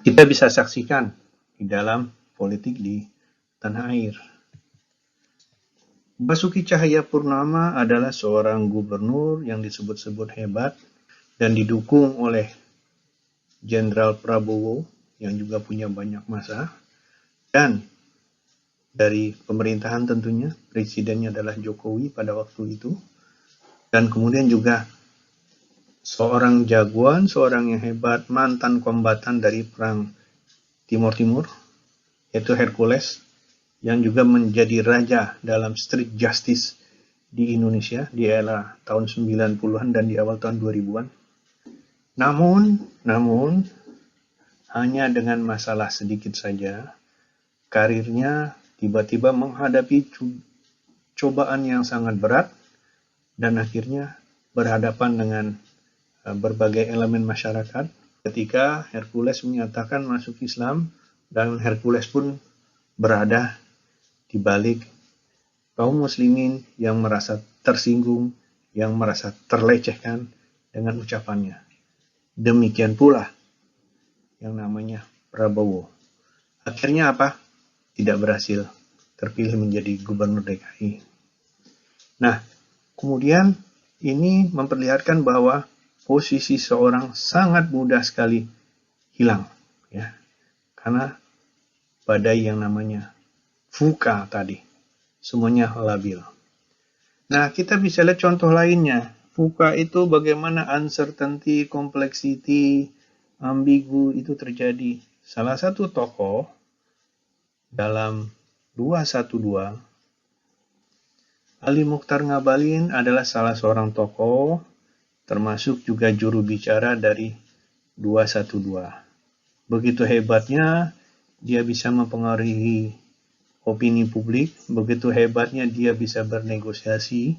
kita bisa saksikan di dalam politik di tanah air. Basuki Cahayapurnama adalah seorang gubernur yang disebut-sebut hebat dan didukung oleh Jenderal Prabowo yang juga punya banyak masa, dan dari pemerintahan tentunya presidennya adalah Jokowi pada waktu itu, dan kemudian juga seorang jagoan, seorang yang hebat, mantan kombatan dari perang Timur Timur, yaitu Hercules, yang juga menjadi raja dalam street justice di Indonesia di era tahun 90-an dan di awal tahun 2000-an. Namun hanya dengan masalah sedikit saja, karirnya tiba-tiba menghadapi cobaan yang sangat berat dan akhirnya berhadapan dengan berbagai elemen masyarakat ketika Hercules menyatakan masuk Islam, dan Hercules pun berada di balik kaum muslimin yang merasa tersinggung, yang merasa terlecehkan dengan ucapannya. Demikian pula yang namanya Prabowo. Akhirnya apa? Tidak berhasil terpilih menjadi gubernur DKI. Nah, kemudian ini memperlihatkan bahwa posisi seorang sangat mudah sekali hilang, ya, karena badai yang namanya VUCA tadi, semuanya labil. Nah, kita bisa lihat contoh lainnya. VUCA itu bagaimana uncertainty, complexity, ambigu itu terjadi. Salah satu tokoh dalam 212, Ali Mukhtar Ngabalin adalah salah seorang tokoh, termasuk juga juru bicara dari 212. Begitu hebatnya dia bisa mempengaruhi opini publik, begitu hebatnya dia bisa bernegosiasi,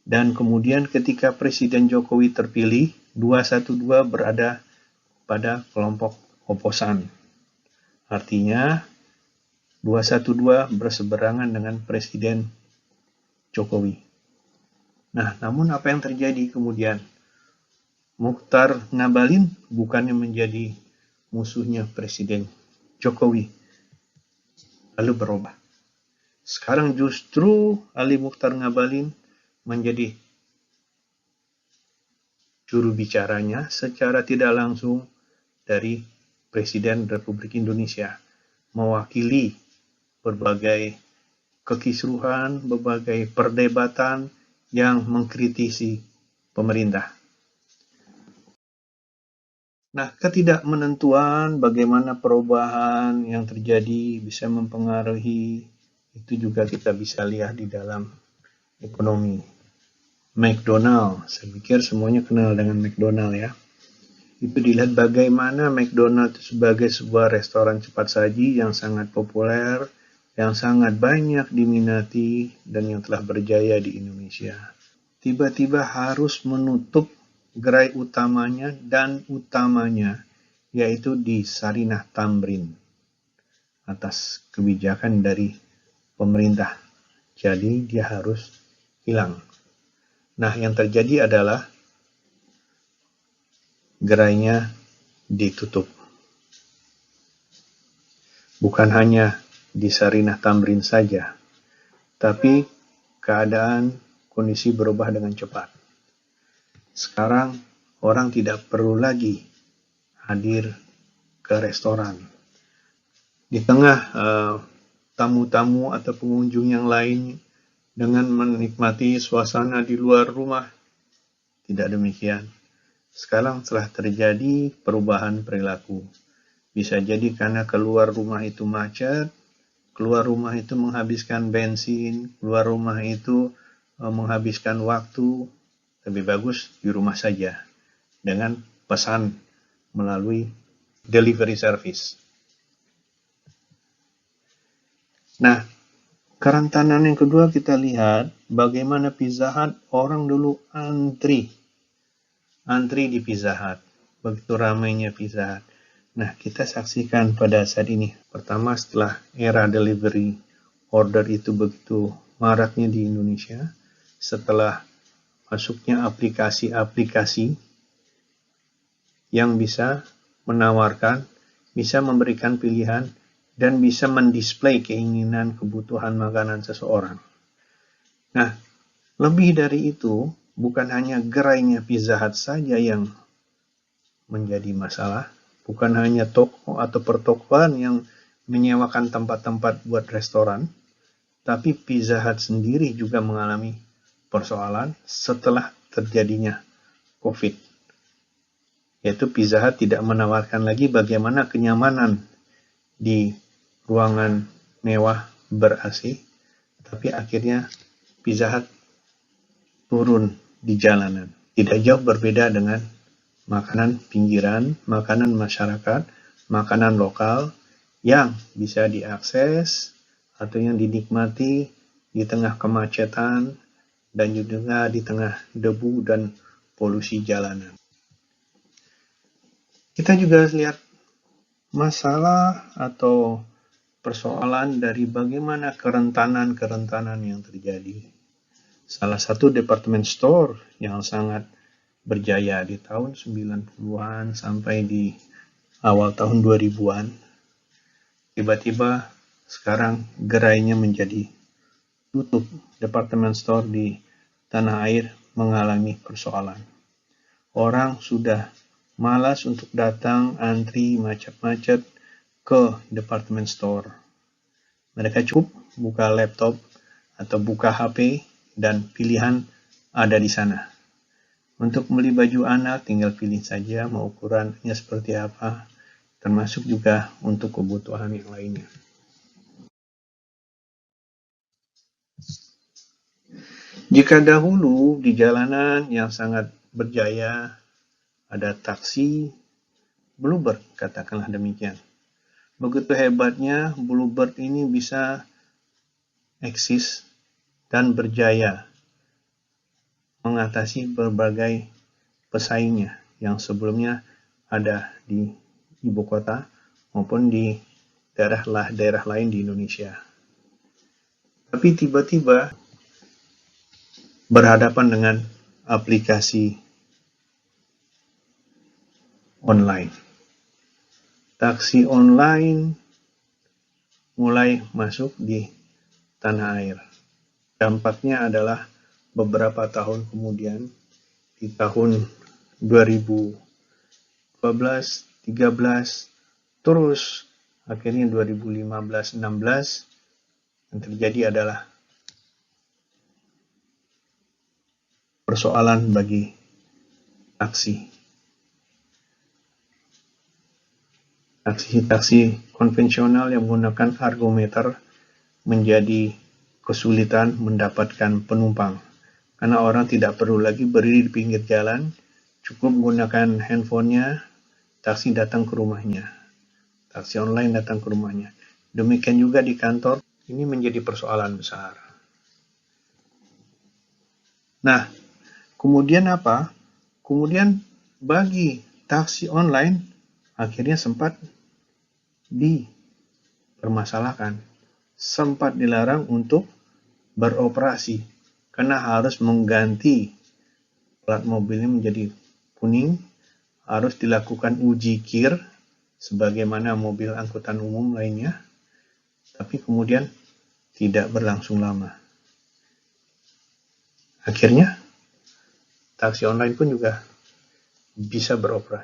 dan kemudian ketika Presiden Jokowi terpilih, 212 berada pada kelompok oposan. Artinya 212 berseberangan dengan Presiden Jokowi. Nah, namun apa yang terjadi kemudian? Mukhtar Ngabalin bukannya menjadi musuhnya Presiden Jokowi, lalu berubah. Sekarang justru Ali Mukhtar Ngabalin menjadi juru bicaranya secara tidak langsung dari Presiden Republik Indonesia, mewakili berbagai kekisruhan, berbagai perdebatan yang mengkritisi pemerintah. Nah, ketidakmenentuan bagaimana perubahan yang terjadi bisa mempengaruhi, itu juga kita bisa lihat di dalam ekonomi. McDonald, saya pikir semuanya kenal dengan McDonald ya. Itu dilihat bagaimana McDonald sebagai sebuah restoran cepat saji yang sangat populer, yang sangat banyak diminati, dan yang telah berjaya di Indonesia. Tiba-tiba harus menutup gerai utamanya dan utamanya, yaitu di Sarinah Tamrin, atas kebijakan dari pemerintah. Jadi dia harus hilang. Nah, yang terjadi adalah gerainya ditutup. Bukan hanya di Sarinah Tamrin saja, tapi keadaan kondisi berubah dengan cepat. Sekarang orang tidak perlu lagi hadir ke restoran. Di tengah tamu-tamu atau pengunjung yang lain dengan menikmati suasana di luar rumah, tidak demikian. Sekarang telah terjadi perubahan perilaku. Bisa jadi karena keluar rumah itu macet, keluar rumah itu menghabiskan bensin, keluar rumah itu menghabiskan waktu. Lebih bagus di rumah saja dengan pesan melalui delivery service. Nah, kerentanan yang kedua kita lihat bagaimana Pizza Hut, orang dulu antri di Pizza Hut. Begitu ramainya Pizza Hut. Nah, kita saksikan pada saat ini. Pertama, setelah era delivery order itu begitu maraknya di Indonesia, setelah masuknya aplikasi-aplikasi yang bisa menawarkan, bisa memberikan pilihan, dan bisa mendisplay keinginan kebutuhan makanan seseorang. Nah, lebih dari itu, bukan hanya gerainya Pizza Hut saja yang menjadi masalah, bukan hanya toko atau pertokoan yang menyewakan tempat-tempat buat restoran, tapi Pizza Hut sendiri juga mengalami persoalan setelah terjadinya COVID. Yaitu Pizza Hut tidak menawarkan lagi bagaimana kenyamanan di ruangan mewah ber-AC, tapi akhirnya Pizza Hut turun di jalanan. Tidak jauh berbeda dengan makanan pinggiran, makanan masyarakat, makanan lokal yang bisa diakses atau yang dinikmati di tengah kemacetan dan juga di tengah debu dan polusi jalanan. Kita juga lihat masalah atau persoalan dari bagaimana kerentanan yang terjadi. Salah satu department store yang sangat berjaya di tahun 90-an sampai di awal tahun 2000-an, tiba-tiba sekarang gerainya menjadi tutup. Department store di tanah air mengalami persoalan. Orang sudah malas untuk datang antri macet-macet ke department store. Mereka cukup buka laptop atau buka HP dan pilihan ada di sana. Untuk beli baju anak tinggal pilih saja mau ukurannya seperti apa, termasuk juga untuk kebutuhan yang lainnya. Jika dahulu di jalanan yang sangat berjaya ada taksi Bluebird, katakanlah demikian. Begitu hebatnya Bluebird ini bisa eksis dan berjaya mengatasi berbagai pesaingnya yang sebelumnya ada di ibu kota maupun di daerah lain di Indonesia. Tapi tiba-tiba berhadapan dengan aplikasi online. Taksi online mulai masuk di tanah air. Dampaknya adalah beberapa tahun kemudian, di tahun 2012, 13, terus akhirnya 2015, 16, yang terjadi adalah persoalan bagi taksi. Taksi konvensional yang menggunakan argometer menjadi kesulitan mendapatkan penumpang. Karena orang tidak perlu lagi berdiri di pinggir jalan, cukup menggunakan handphonenya, taksi datang ke rumahnya. Taksi online datang ke rumahnya. Demikian juga di kantor, ini menjadi persoalan besar. Nah, kemudian apa? Kemudian bagi taksi online, akhirnya sempat dipermasalahkan, sempat dilarang untuk beroperasi karena harus mengganti plat mobilnya menjadi kuning, harus dilakukan uji kir sebagaimana mobil angkutan umum lainnya, tapi kemudian tidak berlangsung lama. Akhirnya taksi online pun juga bisa beroperasi.